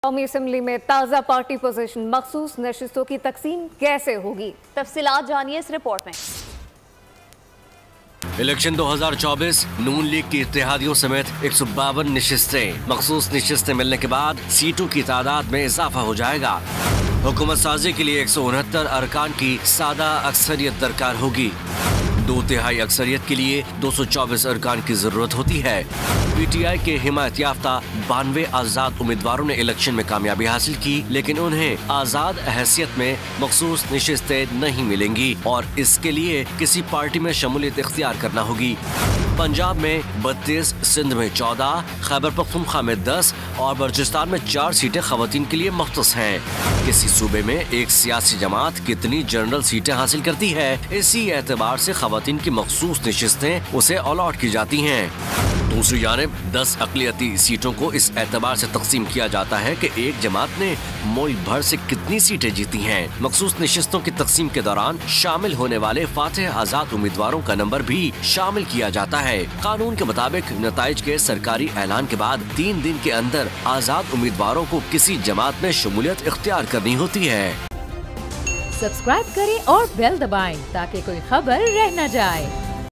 कौमी असेंबली में ताज़ा पार्टी पोजीशन मखसूस नशिस्तों की तकसीम कैसे होगी, तफसीलात जानिए इस रिपोर्ट में। इलेक्शन 2024 नून लीग की इत्तेहादियों समेत 152 नशिस्तें। मखसूस नशिस्तें मिलने के बाद सीटों की तादाद में इजाफा हो जाएगा। हुकूमत साजी के लिए 169 अरकान की सादा अक्सरियत दरकार होगी। 2/3 अक्सरियत के लिए 224 अरकान की जरूरत होती है। PTI के हिमायत याफ्ता 92 आजाद उम्मीदवारों ने इलेक्शन में कामयाबी हासिल की, लेकिन उन्हें आजाद हैसियत में मखसूस नशिस्तें नहीं मिलेंगी और इसके लिए किसी पार्टी में शमूलियत इख्तियार करना होगी। पंजाब में 32, सिंध में 14, खैबर पख्तूनख्वा में 10 और बलूचिस्तान में 4 सीटें खवातीन के लिए मुख्तस हैं। किसी सूबे में एक सियासी जमात कितनी जनरल सीटें हासिल करती है, इसी एतबार से खवातीन की मखसूस नशिस्तें उसे अलॉट की जाती हैं। दूसरी जानिब 10 अक़लियती सीटों को इस एतबार से तकसीम किया जाता है कि एक जमात ने मुल्क भर से कितनी सीटें जीती हैं। मखसूस नशिस्तों की तकसीम के दौरान शामिल होने वाले फातेह आजाद उम्मीदवारों का नंबर भी शामिल किया जाता है। कानून के मुताबिक नताइज के सरकारी ऐलान के बाद 3 दिन के अंदर आजाद उम्मीदवारों को किसी जमात में शमूलियत इख्तियार करनी होती है। सब्सक्राइब करें और बेल दबाएं ताकि कोई खबर रह न जाए।